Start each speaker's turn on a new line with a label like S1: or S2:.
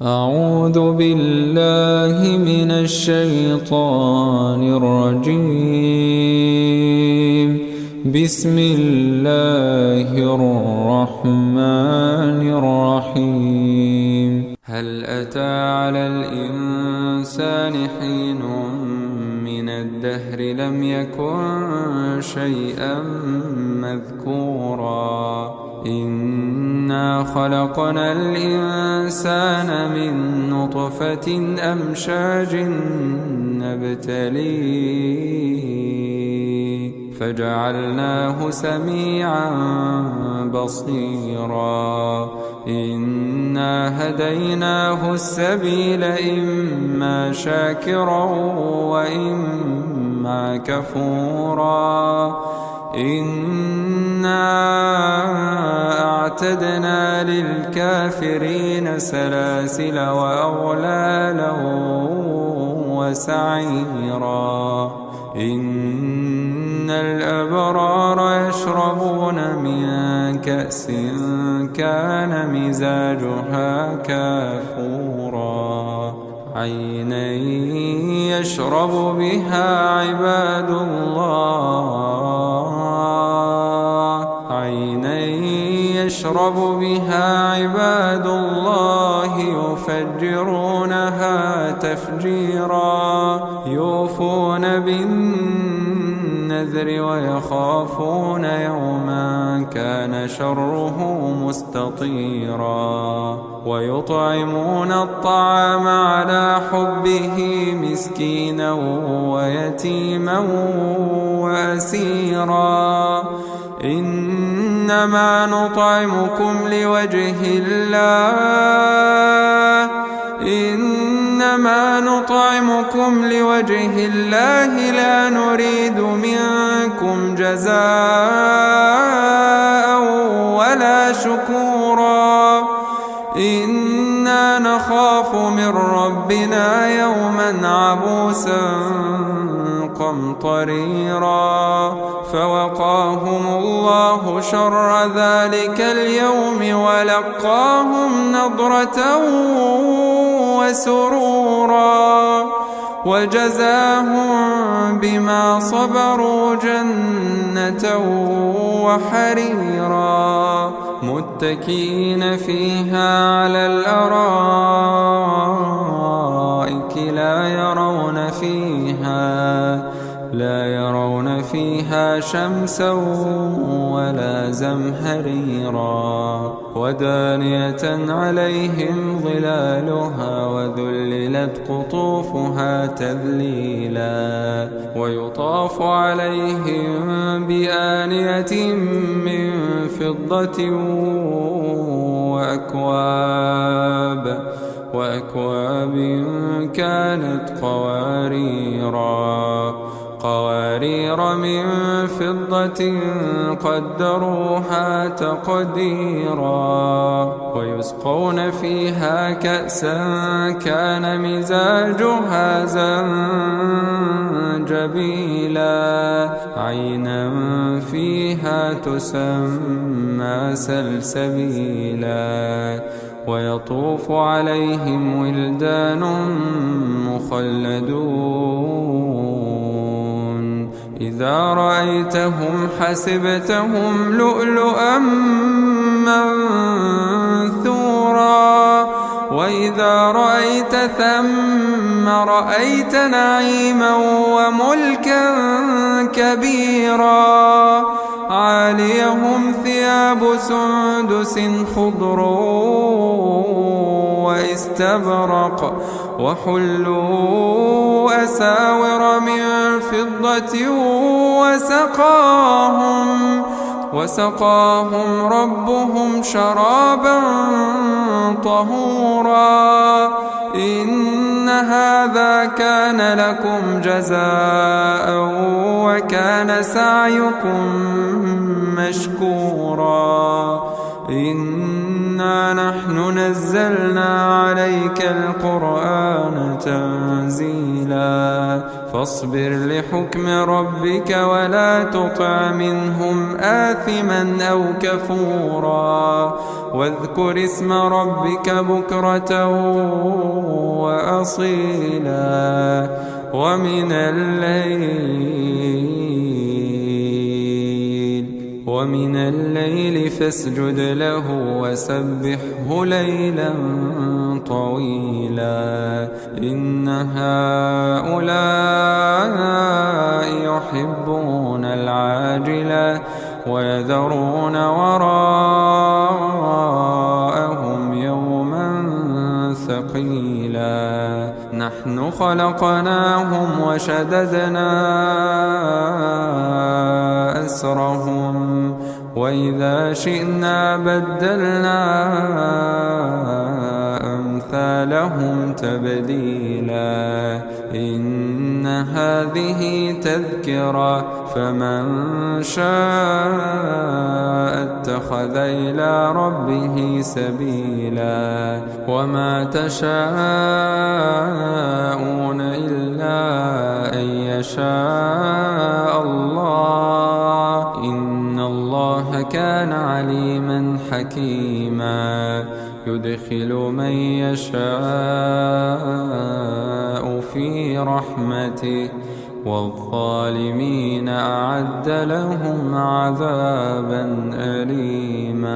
S1: أعوذ بالله من الشيطان الرجيم. بسم الله الرحمن الرحيم. هل أتى على الإنسان حين من الدهر لم يكن شيئا مذكورا إنا خلقنا الإنسان من نطفة أمشاج نبتليه فجعلناه سميعا بصيرا إنا هديناه السبيل إما شاكرا وإما كفورا إنا أعتدنا للكافرين سلاسل وأغلالا وسعيرا إن الأبرار يشربون من كأس كان مزاجها كافورا عينا يشرب بها عباد الله يفجرونها تفجيرا يوفون بالنذر ويخافون يوما كان شره مستطيرا ويطعمون الطعام على حبه مسكينا ويتيما وأسيرا إنما نطعمكم لوجه الله لا نريد منكم جزاء ولا شكورا إنا نخاف من ربنا يوما عبوسا قمطريرا فوقاهم الله شر ذلك اليوم ولقاهم نضرة وسرورا وجزاهم بما صبروا جنة وحريرا متكئين فيها على الأرائك لا يرون فيها شمسا ولا زمهريرا ودانية عليهم ظلالها وذللت قطوفها تذليلا ويطاف عليهم بآنية من فضة وأكواب كانت قوارير من فضة قدروها تقديرا ويسقون فيها كأسا كان مزاجها زنجبيلا عينا فيها تسمى سلسبيلا ويطوف عليهم ولدان مخلدون إذا رأيتهم حسبتهم لؤلؤا منثورا وإذا رأيت ثم رأيت نعيما وملكا كبيرا عاليهم ثياب سندس خضر واستبرق وحلوا أساور من فضة وسقاهم ربهم شرابا طهورا إن هذا كان لكم جزاء وكان سعيكم مشكورا إنا نحن نزلنا عليك القرآن تنزيلا فاصبر لحكم ربك ولا تطع منهم آثما أو كفورا واذكر اسم ربك بكرة وأصيلا ومن الليل فاسجد له وسبحه ليلا طويلا إن هؤلاء يحبون العاجلة ويذرون وراءهم يوما ثقيلا نحن خلقناهم وشددنا أسرهم وإذا شئنا بدلنا أمثالهم تبديلا إن هذه تذكرة فمن شاء اتخذ إلى ربه سبيلا وما تشاءون إلا أن يشاء الله إن الله كان عليما حكيما يدخل من يشاء في رحمته والظالمين أعد لهم عذابا أليما.